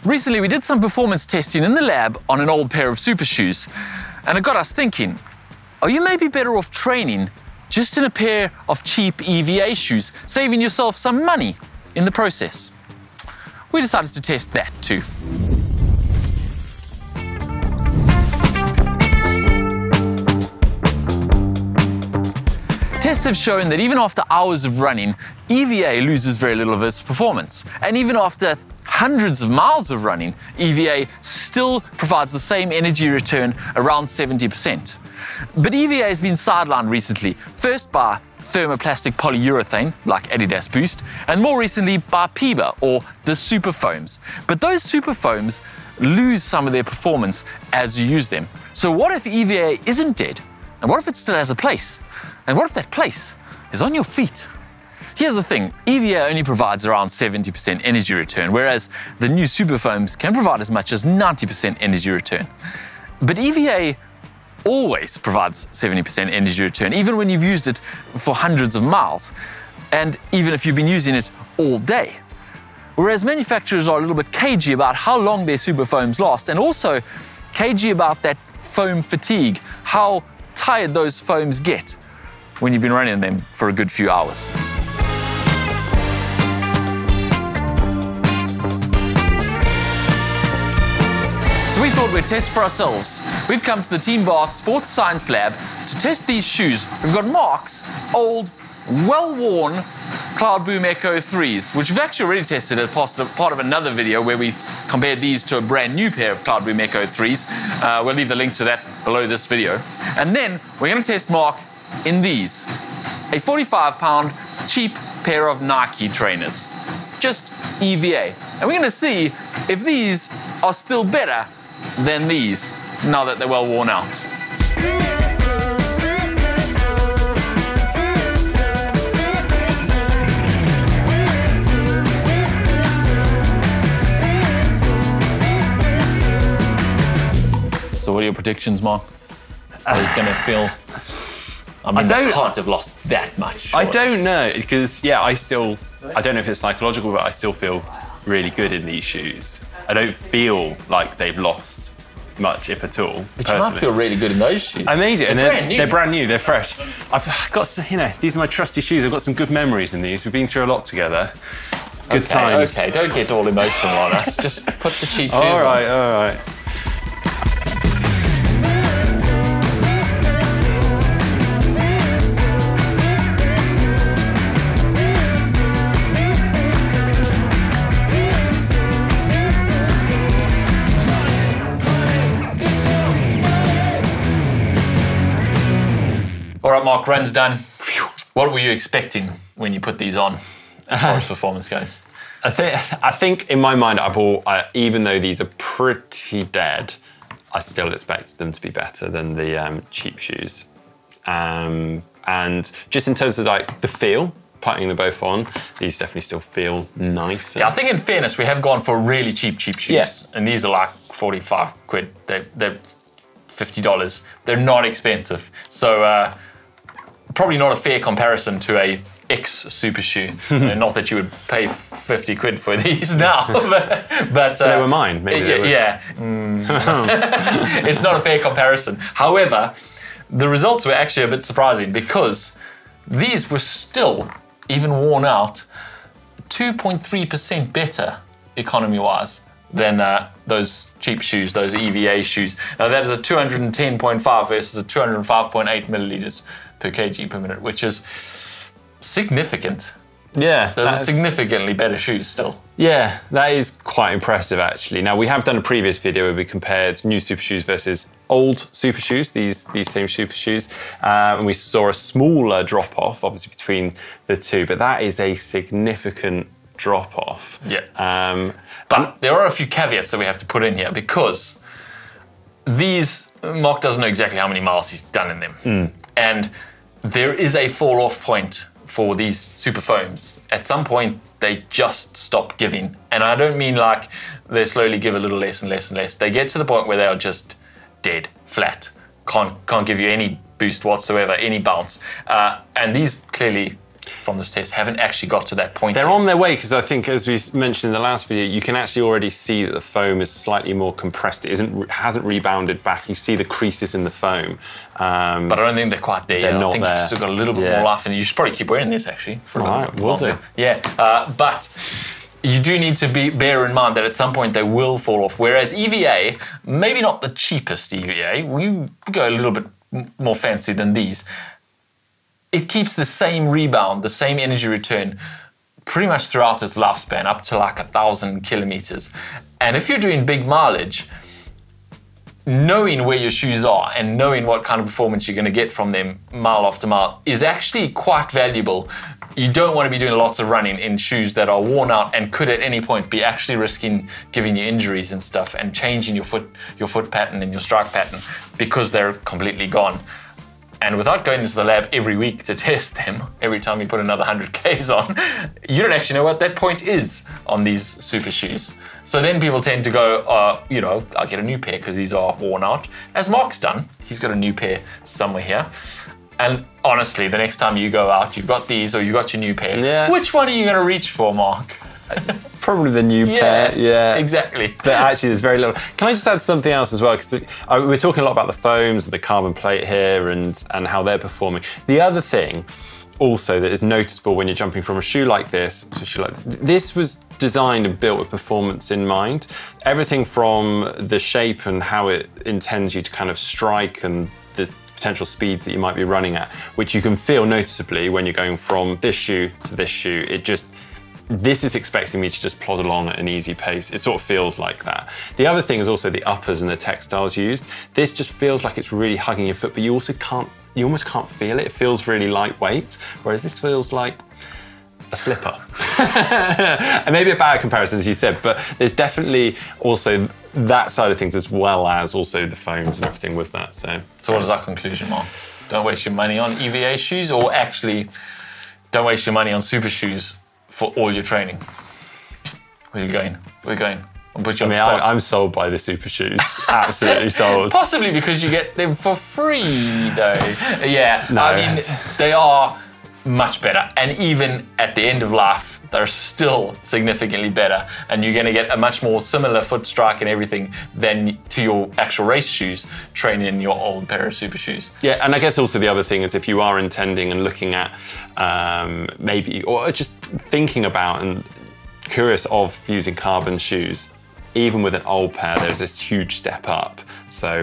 Recently, we did some performance testing in the lab on an old pair of Supershoes, and it got us thinking, are you maybe better off training just in a pair of cheap EVA shoes, saving yourself some money in the process? We decided to test that too. Tests have shown that even after hours of running, EVA loses very little of its performance. And even after hundreds of miles of running, EVA still provides the same energy return, around 70%. But EVA has been sidelined recently, first by thermoplastic polyurethane, like Adidas Boost, and more recently by PIBA, or the super foams. But those super foams lose some of their performance as you use them. So what if EVA isn't dead? And what if it still has a place? And what if that place is on your feet? Here's the thing, EVA only provides around 70% energy return, whereas the new super foams can provide as much as 90% energy return. But EVA always provides 70% energy return, even when you've used it for hundreds of miles, and even if you've been using it all day. Whereas manufacturers are a little bit cagey about how long their super foams last, and also cagey about that foam fatigue, how tired those foams get when you've been running them for a good few hours. So we thought we'd test for ourselves. We've come to the Team Bath Sports Science Lab to test these shoes. We've got Mark's old, well-worn Cloudboom Echo 3s, which we've actually already tested as part of another video where we compared these to a brand new pair of Cloudboom Echo 3s. We'll leave the link to that below this video. And then we're going to test Mark in these, a 45-pound cheap pair of Nike trainers, just EVA. And we're going to see if these are still better than these now that they're well worn out. So what are your predictions, Mark? How it's going to feel? I mean, I can't have lost that much. Surely. I don't know, because, yeah, I don't know if it's psychological, but I still feel really good in these shoes. I don't feel like they've lost much, if at all. But you might feel really good in those shoes. I made it, and they're brand new, they're fresh. I've got, you know, these are my trusty shoes. I've got some good memories in these. We've been through a lot together. Good times. Okay, don't get all emotional on us. Just put the cheap shoes on. All right. All right, Mark, run's done. What were you expecting when you put these on, as far as performance goes? I think in my mind, even though these are pretty dead, I still expect them to be better than the cheap shoes. And just in terms of like the feel, putting them both on, these definitely still feel nice. Yeah, I think in fairness, we have gone for really cheap shoes. Yeah. And these are like 45 quid. They're $50. They're not expensive. So probably not a fair comparison to a Super shoe. Not that you would pay 50 quid for these now, but they were mine. Maybe they were. Yeah. It's not a fair comparison. However, the results were actually a bit surprising because these were still, even worn out, 2.3% better economy-wise than those cheap shoes, those EVA shoes. Now that is a 210.5 versus a 205.8 milliliters per kg per minute, which is significant. Yeah. Those are significantly better shoes still. Yeah, that is quite impressive actually. Now we have done a previous video where we compared new Supershoes versus old Supershoes, these same Supershoes, and we saw a smaller drop off obviously between the two, but that is a significant drop off. Yeah. But there are a few caveats that we have to put in here because these, Mark doesn't know exactly how many miles he's done in them. And there is a fall off point for these super foams. At some point, they just stop giving. And I don't mean like they slowly give a little less and less and less. They get to the point where they are just dead, flat. Can't give you any boost whatsoever, any bounce. And these clearly from this test haven't actually got to that point They're yet. on their way, because I think, as we mentioned in the last video, you can actually already see that the foam is slightly more compressed. It hasn't rebounded back. You see the creases in the foam. But I don't think they're quite there yet. Not I think there. you've still got a little bit more life, and you should probably keep wearing this actually for a little bit will longer. do. Yeah, but you do need to bear in mind that at some point they will fall off. Whereas EVA, maybe not the cheapest EVA, we go a little bit more fancy than these. It keeps the same rebound, the same energy return pretty much throughout its lifespan, up to like 1,000 kilometers. And if you're doing big mileage, knowing where your shoes are and knowing what kind of performance you're going to get from them mile after mile is actually quite valuable. You don't want to be doing lots of running in shoes that are worn out and could at any point be actually risking giving you injuries and stuff and changing your foot pattern and your strike pattern because they're completely gone. And without going into the lab every week to test them, every time you put another 100 Ks on, you don't actually know what that point is on these super shoes. So then people tend to go, you know, I'll get a new pair because these are worn out. As Mark's done, he's got a new pair somewhere here. And honestly, the next time you go out, you've got these or you've got your new pair. Yeah. Which one are you going to reach for, Mark? Probably the new pair, yeah. Exactly. But actually, there's very little. Can I just add something else as well? Because we're talking a lot about the foams and the carbon plate here and how they're performing. The other thing also that is noticeable when you're jumping from a shoe like this to a shoe like this was designed and built with performance in mind. Everything from the shape and how it intends you to kind of strike and the potential speeds that you might be running at, which you can feel noticeably when you're going from this shoe to this shoe. This is expecting me to just plod along at an easy pace. It sort of feels like that. The other thing is also the uppers and the textiles used. This just feels like it's really hugging your foot, but you almost can't feel it. It feels really lightweight, whereas this feels like a slipper. And maybe a bad comparison, as you said, but there's definitely also that side of things as well as also the foams and everything with that. So what is our conclusion, Mark? Don't waste your money on EVA shoes, or actually don't waste your money on super shoes for all your training. Where are you going? Where are you going? I'll put you on the spot. I'm sold by the super shoes. Absolutely sold. Possibly because you get them for free, though. Yeah, no, I mean, they are much better. And even at the end of life, they're still significantly better. And you're going to get a much more similar foot strike and everything than to your actual race shoes training in your old pair of super shoes. Yeah, and I guess also the other thing is if you are intending and looking at maybe, or just thinking about and curious of using carbon shoes, even with an old pair, there's this huge step up. So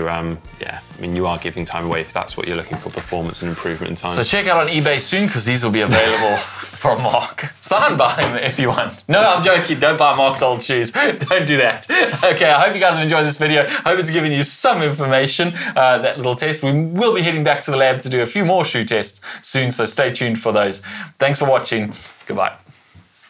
yeah, I mean, you are giving time away if that's what you're looking for, performance and improvement in time. So check out on eBay soon, because these will be available from Mark. Sign by him if you want. No, I'm joking. Don't buy Mark's old shoes. Don't do that. Okay, I hope you guys have enjoyed this video. I hope it's given you some information, that little test. We will be heading back to the lab to do a few more shoe tests soon, so stay tuned for those. Thanks for watching. Goodbye.